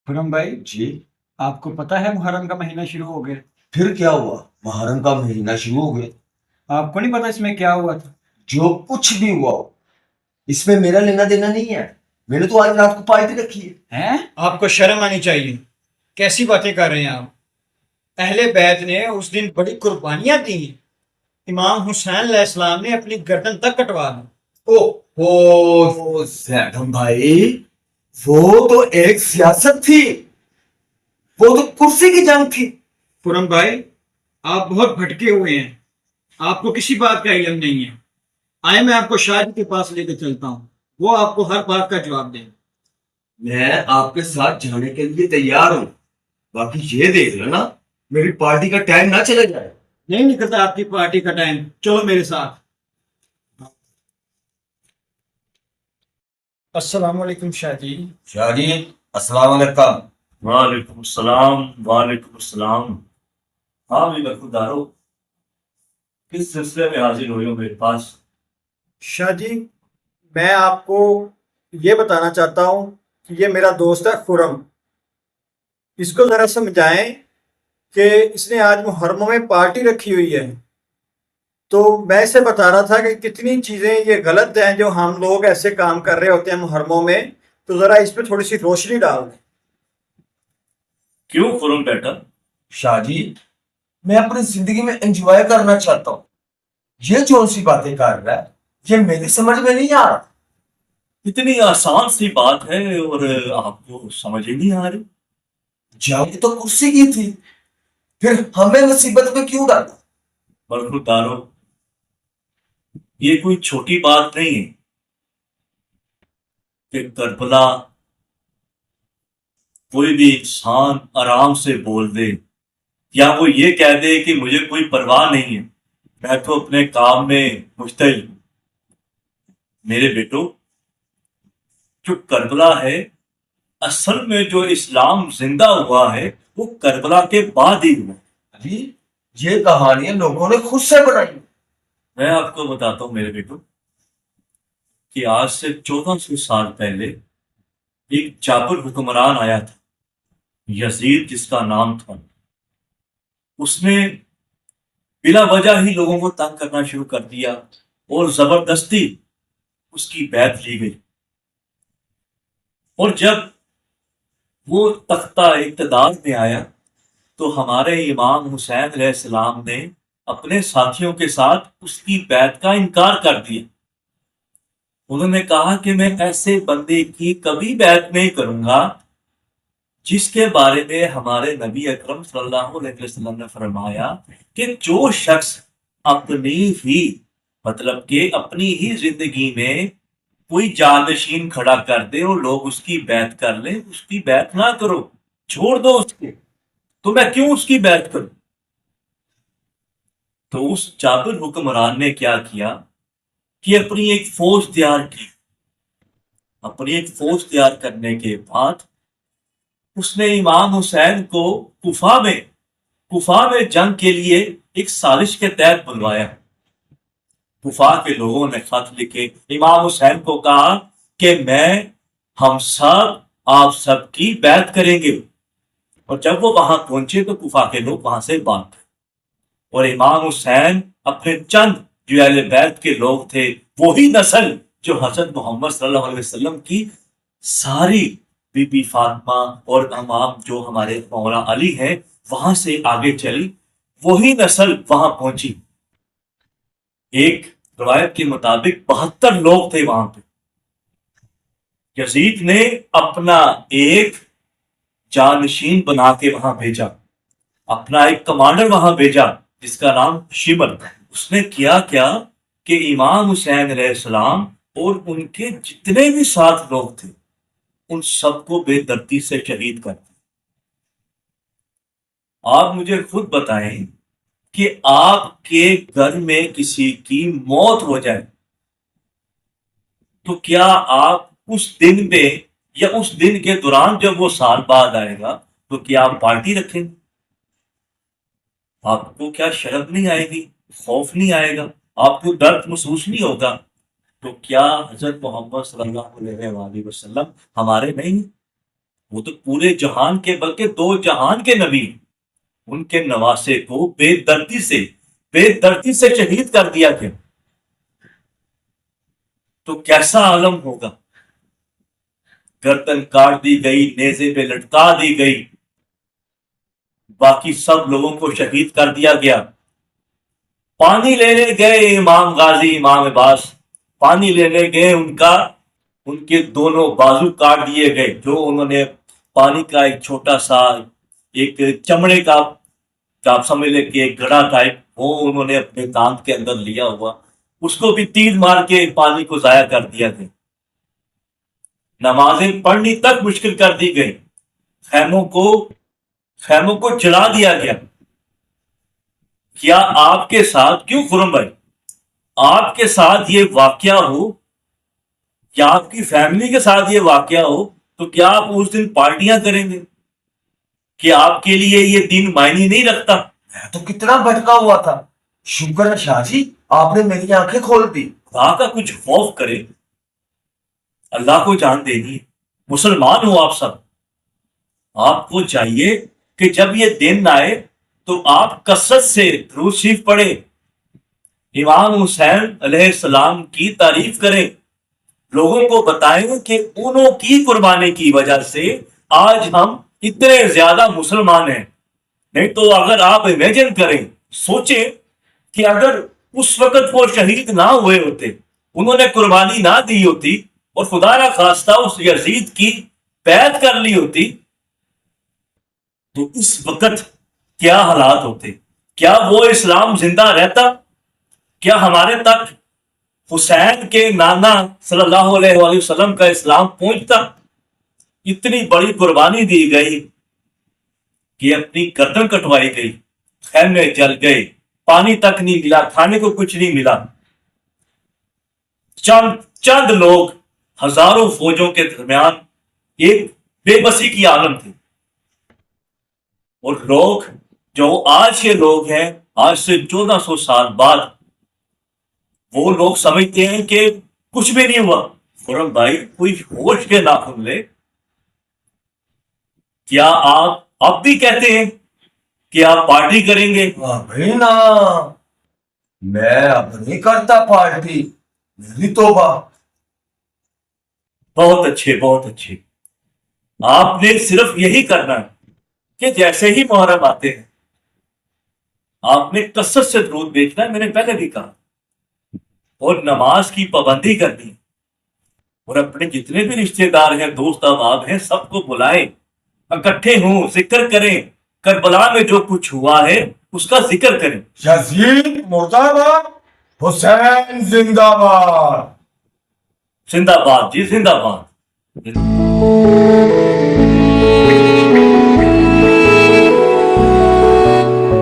خرم بھائی، جی آپ کو پتا ہے محرم کا مہینہ شروع ہو گیا؟ پھر کیا ہوا؟ محرم کا مہینہ شروع ہو گیا۔ آپ کو نہیں پتا اس میں کیا ہوا تھا؟ جو کچھ بھی ہوا ہو، اس میں میرا لینا دینا نہیں ہے۔ میں نے تو آج رات کو پارٹی رکھی ہے۔ ہیں؟ آپ کو شرم آنی چاہیے، کیسی باتیں کر رہے ہیں آپ؟ اہل بیت نے اس دن بڑی قربانیاں دی ہیں، امام حسین علیہ السلام نے اپنی گردن تک کٹوا دی۔ او زیدم بھائی، وہ تو ایک سیاست تھی، وہ تو کرسی کی جنگ تھی۔ خرم بھائی، آپ بہت بھٹکے ہوئے ہیں، آپ کو کسی بات کا علم نہیں ہے۔ آئے میں آپ کو شاہد کے پاس لے کے چلتا ہوں، وہ آپ کو ہر بات کا جواب دیں۔ میں آپ کے ساتھ جانے کے لیے تیار ہوں، باقی یہ دیکھ لینا میری پارٹی کا ٹائم نہ چلا جائے۔ نہیں نکلتا آپ کی پارٹی کا ٹائم، چلو میرے ساتھ۔ السلام علیکم شاہ جی۔ شاہ جی السلام علیکم۔ وعلیکم السلام، وعلیکم السلام۔ ہاں بھی برخودارو، کس سلسلے میں حاضر ہوئے ہو میرے پاس؟ شاہ جی، میں آپ کو یہ بتانا چاہتا ہوں کہ یہ میرا دوست ہے خرم، اس کو ذرا سمجھائیں کہ اس نے آج محرموں میں پارٹی رکھی ہوئی ہے، تو میں اسے بتا رہا تھا کہ کتنی چیزیں یہ غلط ہیں جو ہم لوگ ایسے کام کر رہے ہوتے ہیں محرموں میں، تو ذرا اس پہ تھوڑی سی روشنی ڈال دیں۔ کیوں خرم بیٹا؟ شاہ جی میں اپنی زندگی میں انجوائے کرنا چاہتا ہوں، یہ جو سی باتیں کر رہا ہے یہ میری سمجھ میں نہیں آ رہا۔ اتنی آسان سی بات ہے اور آپ کو سمجھ ہی نہیں آ رہی؟ جنگ تو کرسی کی تھی، پھر ہمیں مصیبت میں کیوں ڈالا؟ برخودارو، یہ کوئی چھوٹی بات نہیں ہے کہ کربلا کوئی بھی انسان آرام سے بول دے یا وہ یہ کہہ دے کہ مجھے کوئی پرواہ نہیں ہے، میں تو اپنے کام میں مشتعل ہوں۔ میرے بیٹو، جو کربلا ہے، اصل میں جو اسلام زندہ ہوا ہے وہ کربلا کے بعد ہی ہوا۔ جی یہ کہانیاں لوگوں نے خود سے بنائی۔ میں آپ کو بتاتا ہوں میرے بیٹو کہ آج سے 1400 سال پہلے ایک جابر حکمران آیا تھا، یزید جس کا نام تھا۔ اس نے بلا وجہ ہی لوگوں کو تنگ کرنا شروع کر دیا اور زبردستی اس کی بیعت لی گئی، اور جب وہ تختہ اقتدار میں آیا تو ہمارے امام حسین علیہ السلام نے اپنے ساتھیوں کے ساتھ اس کی بیعت کا انکار کر دیا۔ انہوں نے کہا کہ میں ایسے بندے کی کبھی بیعت نہیں کروں گا جس کے بارے میں ہمارے نبی اکرم صلی اللہ علیہ وسلم نے فرمایا کہ جو شخص اپنی ہی مطلب کہ اپنی ہی زندگی میں کوئی جانشین کھڑا کر دے اور لوگ اس کی بیعت کر لیں، اس کی بیعت نہ کرو، چھوڑ دو اس کو، تو میں کیوں اس کی بیعت کروں؟ تو اس جابر حکمران نے کیا کیا کہ اپنی ایک فوج تیار کی۔ اپنی ایک فوج تیار کرنے کے بعد اس نے امام حسین کو کوفہ میں جنگ کے لیے ایک سازش کے تحت بلوایا۔ کوفہ کے لوگوں نے خط لکھے، امام حسین کو کہا کہ ہم سب آپ سب کی بیعت کریں گے، اور جب وہ وہاں پہنچے تو کوفہ کے لوگ وہاں سے بھاگ گئے، اور امام حسین اپنے چند جو اہل بیت کے لوگ تھے، وہی نسل جو حضرت محمد صلی اللہ علیہ وسلم کی ساری بی بی فاطمہ اور تمام جو ہمارے مولا علی ہیں وہاں سے آگے چلی، وہی نسل وہاں پہنچی۔ ایک روایت کے مطابق 72 لوگ تھے وہاں پہ۔ یزید نے اپنا ایک جانشین بنا کے وہاں بھیجا، اپنا ایک کمانڈر وہاں بھیجا جس کا نام شیبل۔ اس نے کیا کہ امام حسین علیہ السلام اور ان کے جتنے بھی ساتھ لوگ تھے ان سب کو بے دردی سے شہید کر دیا۔ آپ مجھے خود بتائیں کہ آپ کے گھر میں کسی کی موت ہو جائے تو کیا آپ اس دن میں یا اس دن کے دوران جب وہ سال بعد آئے گا تو کیا آپ پارٹی رکھیں گے؟ آپ کو کیا شرم نہیں آئے گی، خوف نہیں آئے گا، آپ کو درد محسوس نہیں ہوگا؟ تو کیا حضرت محمد صلی اللہ علیہ وآلہ وسلم ہمارے نہیں؟ وہ تو پورے جہان کے بلکہ 2 جہان کے نبی، ان کے نواسے کو بے دردی سے شہید کر دیا گیا، تو کیسا عالم ہوگا؟ گردن کاٹ دی گئی، نیزے پہ لٹکا دی گئی، باقی سب لوگوں کو شہید کر دیا گیا۔ پانی لینے گئے امام غازی، امام عباس پانی لینے گئے، ان کے دونوں بازو کاٹ دیے گئے، جو انہوں نے پانی کا ایک چھوٹا سا ایک چمڑے کا آپ سمجھ لیں کہ ایک گھڑا ٹائپ، وہ انہوں نے اپنے دانت کے اندر لیا ہوا، اس کو بھی تیر مار کے پانی کو ضائع کر دیا گیا۔ نمازیں پڑھنی تک مشکل کر دی گئی، خیموں کو جلا دیا گیا۔ کیا آپ کے ساتھ، کیوں خرم بھائی، آپ کے ساتھ یہ واقعہ ہو یا آپ کی فیملی کے ساتھ یہ واقعہ ہو تو کیا آپ اس دن پارٹیاں کریں گے؟ کہ آپ کے لیے یہ دن معنی نہیں رکھتا؟ میں تو کتنا بھٹکا ہوا تھا، شکر ہے شاہ جی آپ نے میری آنکھیں کھول دی۔ خدا کا کچھ خوف کرے، اللہ کو جان دینی ہے۔ مسلمان ہو آپ سب، آپ کو چاہیے کہ جب یہ دن آئے تو آپ کثرت سے درود شریف پڑھیں، امام حسین علیہ السلام کی تعریف کریں، لوگوں کو بتائیں کہ انہوں کی قربانی کی وجہ سے آج ہم اتنے زیادہ مسلمان ہیں۔ نہیں تو اگر آپ امیجن کریں، سوچیں کہ اگر اس وقت وہ شہید نہ ہوئے ہوتے، انہوں نے قربانی نہ دی ہوتی اور خدا نہ خواستہ اس یزید کی بیعت کر لی ہوتی تو اس وقت کیا حالات ہوتے؟ کیا وہ اسلام زندہ رہتا؟ کیا ہمارے تک حسین کے نانا صلی اللہ علیہ وآلہ وسلم کا اسلام پہنچتا؟ اتنی بڑی قربانی دی گئی کہ اپنی گردن کٹوائی گئی، خیمے جل گئے، پانی تک نہیں ملا، کھانے کو کچھ نہیں ملا، چند لوگ ہزاروں فوجوں کے درمیان ایک بے بسی کی عالم تھی۔ اور لوگ جو آج کے لوگ ہیں، آج سے 1400 سال بعد، وہ لوگ سمجھتے ہیں کہ کچھ بھی نہیں ہوا۔ خرم بھائی کوئی ہوش کے ناخن لے، کیا آپ اب بھی کہتے ہیں کہ آپ پارٹی کریں گے؟ ابھی نا، میں اب نہیں کرتا پارٹی، میری توبہ۔ بہت اچھے، بہت اچھے۔ آپ نے صرف یہی کرنا ہے کہ جیسے ہی محرم آتے ہیں آپ نے کثرت سے درود بھیجنا ہے، میں نے پہلے بھی کہا، اور نماز کی پابندی کرنی ہے، اور اپنے جتنے بھی رشتے دار ہیں، دوست احباب ہیں، سب کو بلائیں، اکٹھے ہوں، ذکر کریں، کربلا میں جو کچھ ہوا ہے اس کا ذکر کریں۔ یزید مردہ باد، حسین زندہ باد۔ زندہ باد جی، زندہ باد۔